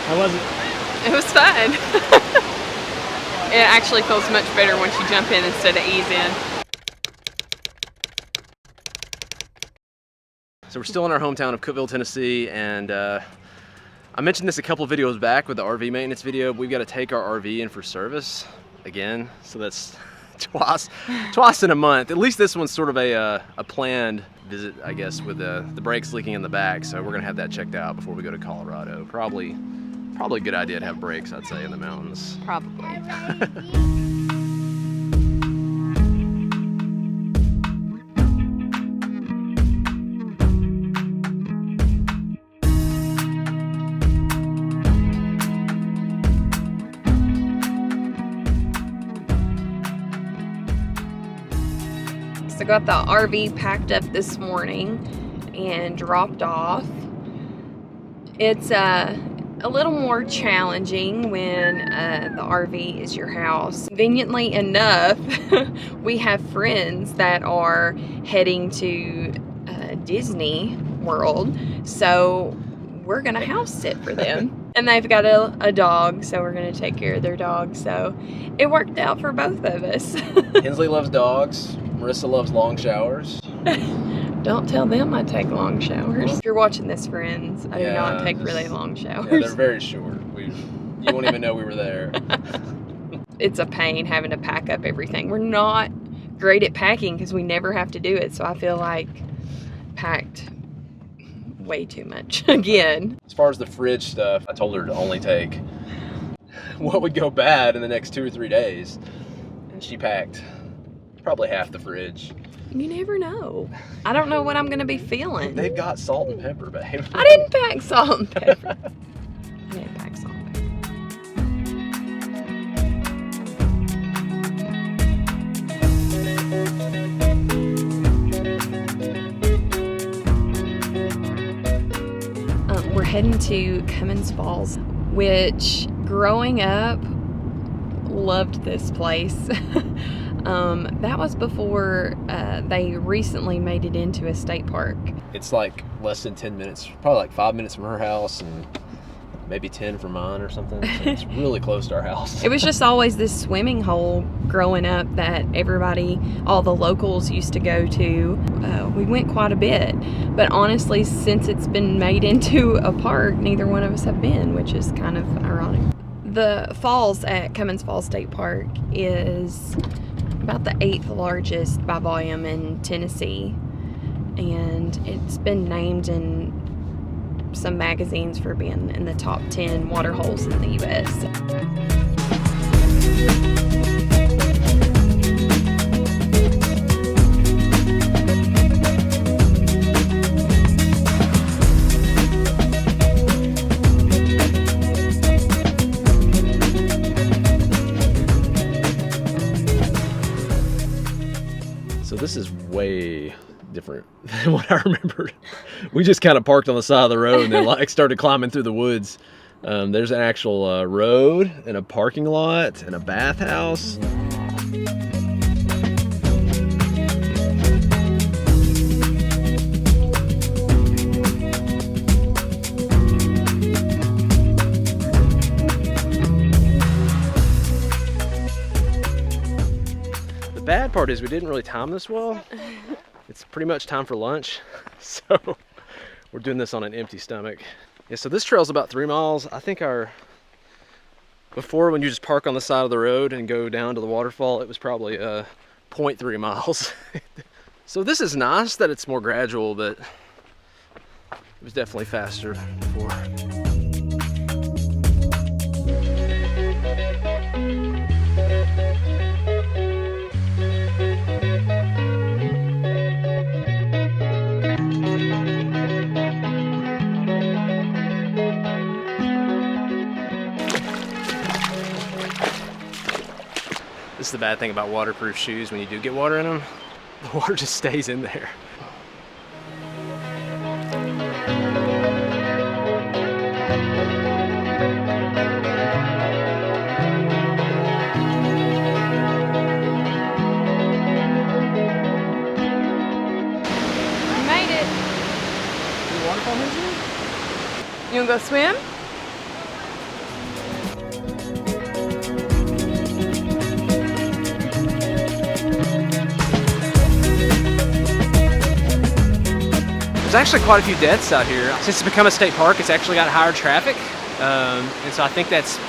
How was it? It was fun. It actually feels much better once you jump in instead of ease in. So we're still in our hometown of Cookeville, Tennessee, and I mentioned this a couple of videos back with the RV maintenance video. We've got to take our RV in for service again, so that's twice in a month. At least this one's sort of a planned visit, I guess, with the brakes leaking in the back. So we're gonna have that checked out before we go to Colorado. Probably a good idea to have brakes, I'd say, in the mountains. Probably. So got the RV packed up this morning and dropped off. It's a little more challenging when the RV is your house. Conveniently enough, we have friends that are heading to Disney World, so we're gonna house sit for them. And they've got a dog, so we're gonna take care of their dog. So it worked out for both of us. Hensley loves dogs. Marissa loves long showers. Don't tell them I take long showers. If you're watching this, friends, I do not take really long showers. Yeah, they're very short. You won't even know we were there. It's a pain having to pack up everything. We're not great at packing because we never have to do it, so I feel like packed way too much again. As far as the fridge stuff, I told her to only take what would go bad in the next 2 or 3 days, and she packed probably half the fridge. You never know. I don't know what I'm gonna be feeling. They've got salt and pepper, babe. I didn't pack salt and pepper. I didn't pack salt and pepper. We're heading to Cummins Falls, which growing up, loved this place. That was before they recently made it into a state park. It's like less than 10 minutes, probably like 5 minutes from her house and maybe 10 from mine or something. So it's really close to our house. It was just always this swimming hole growing up that everybody, all the locals used to go to. We went quite a bit, but honestly, since it's been made into a park, neither one of us have been, which is kind of ironic. The falls at Cummins Falls State Park is about the 8th largest by volume in Tennessee, and it's been named in some magazines for being in the top 10 water holes in the U.S. So this is way different than what I remembered. We just kind of parked on the side of the road and then like started climbing through the woods. There's an actual road and a parking lot and a bathhouse. The bad part is we didn't really time this well. It's pretty much time for lunch, so we're doing this on an empty stomach. Yeah, so this trail's about 3 miles. I think before when you just park on the side of the road and go down to the waterfall, it was probably 0.3 miles. So this is nice that it's more gradual, but it was definitely faster before. This is the bad thing about waterproof shoes. When you do get water in them, the water just stays in there. You made it. Waterfall, You wanna go swim? There's actually quite a few deaths out here. Since it's become a state park, it's actually got higher traffic. And so I think that's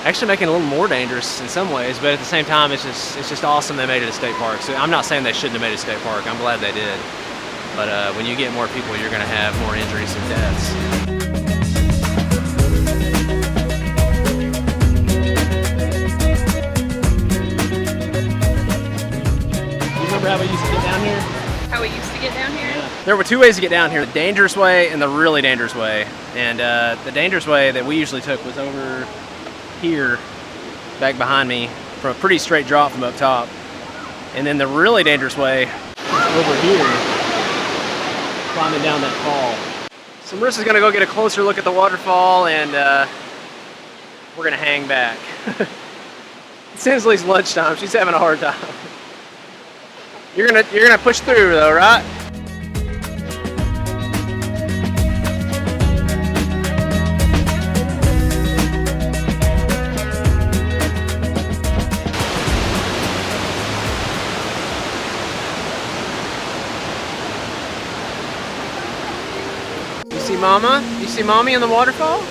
actually making it a little more dangerous in some ways, but at the same time, it's just awesome they made it a state park. So I'm not saying they shouldn't have made it a state park. I'm glad they did. But when you get more people, you're gonna have more injuries and deaths. You remember how we used to get down here? How we used to get down here? Yeah. There were two ways to get down here, the dangerous way and the really dangerous way. And the dangerous way that we usually took was over here, back behind me, from a pretty straight drop from up top. And then the really dangerous way over here, climbing down that fall. So Marissa's gonna go get a closer look at the waterfall, and we're gonna hang back. It's Hensley's lunchtime, she's having a hard time. You're gonna push through though, right? You see Mama? You see Mommy in the waterfall?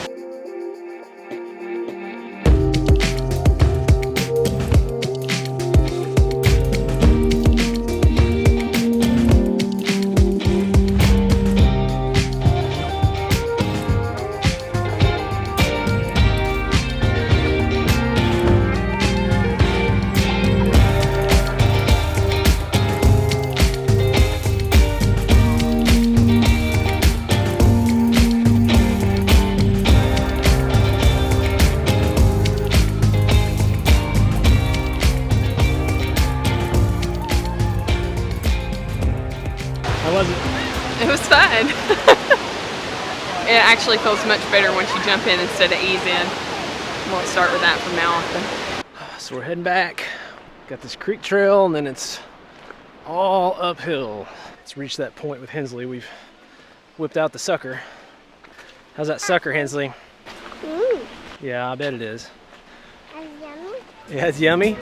It was fun. It actually feels much better once you jump in instead of ease in. We'll start with that from now on. So we're heading back. Got this creek trail, and then it's all uphill. It's reached that point with Hensley. We've whipped out the sucker. How's that sucker, Hensley? Yeah, I bet it is. It's yummy. Yeah, it's yummy.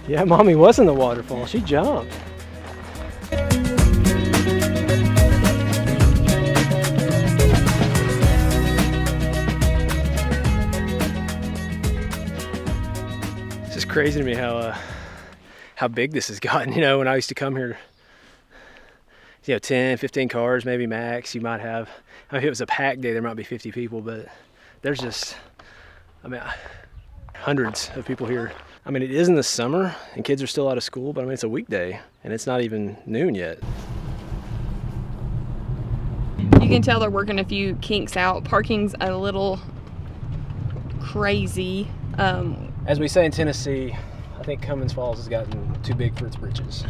Yeah, Mommy was in the waterfall. She jumped. It's just crazy to me how big this has gotten. You know, when I used to come here, 10, 15 cars maybe max. You might have, if it was a packed day, there might be 50 people, but there's just, hundreds of people here. It is in the summer and kids are still out of school, but it's a weekday and it's not even noon yet. You can tell they're working a few kinks out. Parking's a little crazy. As we say in Tennessee, I think Cummins Falls has gotten too big for its britches.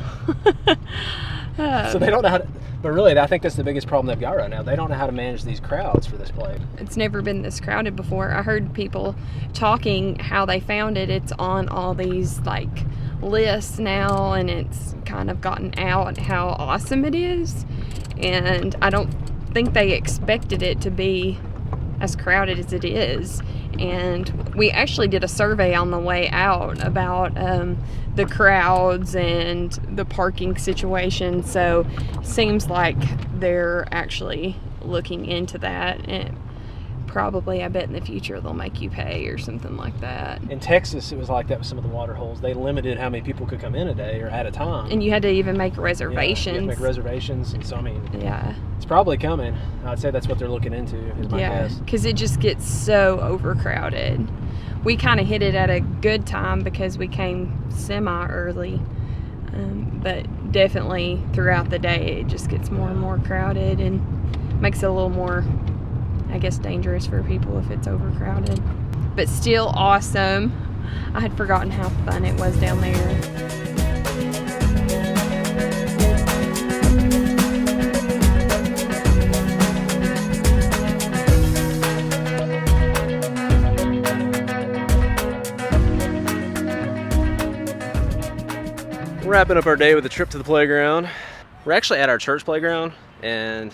So they don't know how to, but really I think that's the biggest problem they've got right now. They don't know how to manage these crowds for this place. It's never been this crowded before. I heard people talking how they found it. It's on all these lists now, and it's kind of gotten out how awesome it is. And I don't think they expected it to be as crowded as it is. And we actually did a survey on the way out about the crowds and the parking situation, so it seems like they're actually looking into that, and probably I bet in the future they'll make you pay or something like that. In Texas it was like that with some of the water holes. They limited how many people could come in a day or at a time, and you had to even make reservations. Yeah, you had to make reservations, and so yeah, it's probably coming. I'd say that's what they're looking into, is my guess. Because it just gets so overcrowded. We kind of hit it at a good time because we came semi-early, but definitely throughout the day it just gets more and more crowded and makes it a little more, I guess, dangerous for people if it's overcrowded. But still awesome. I had forgotten how fun it was down there. We're wrapping up our day with a trip to the playground. We're actually at our church playground, and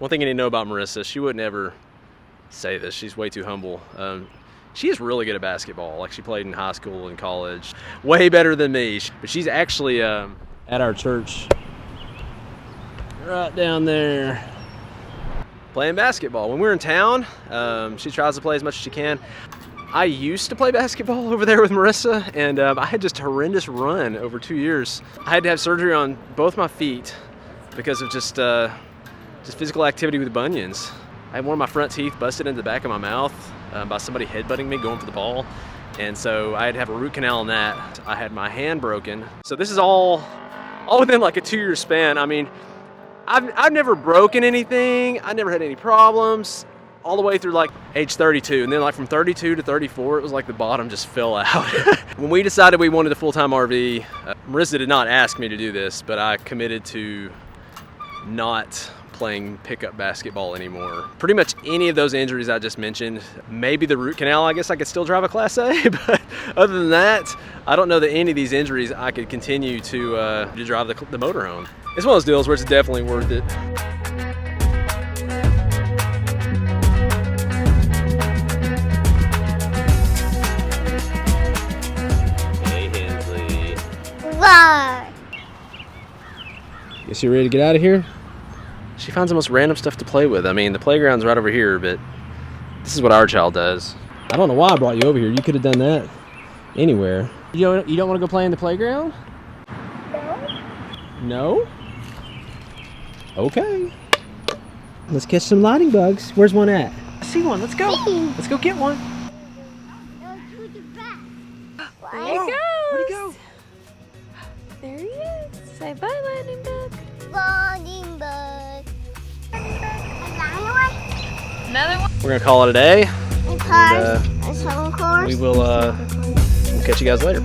One thing you need to know about Marissa, she would never say this. She's way too humble. She is really good at basketball. Like, she played in high school and college. Way better than me. But she's actually at our church right down there playing basketball. When we're in town, she tries to play as much as she can. I used to play basketball over there with Marissa, and I had just a horrendous run over 2 years. I had to have surgery on both my feet because of just physical activity with bunions. I had one of my front teeth busted into the back of my mouth by somebody headbutting me going for the ball. And so I had to have a root canal on that. I had my hand broken. So this is all within like a 2-year span. I mean, I've never broken anything. I never had any problems all the way through like age 32. And then like from 32 to 34, it was like the bottom just fell out. When we decided we wanted a full-time RV, Marissa did not ask me to do this, but I committed to not playing pickup basketball anymore. Pretty much any of those injuries I just mentioned, maybe the root canal, I guess I could still drive a Class A, but other than that, I don't know that any of these injuries I could continue to drive the motorhome. It's one of those deals where it's definitely worth it. Hey, Hensley. Roar. Guess you're ready to get out of here? She finds the most random stuff to play with. I mean, the playground's right over here, but this is what our child does. I don't know why I brought you over here. You could have done that anywhere. You don't want to go play in the playground? No. No? Okay. Let's catch some lightning bugs. Where's one at? I see one. Let's go. Let's go get one. There he goes. Where'd he go? There he is. Say bye, lightning bug. Lightning bug. Another one? Another one. We're going to call it a day. And cars. And some cars. We'll catch you guys later.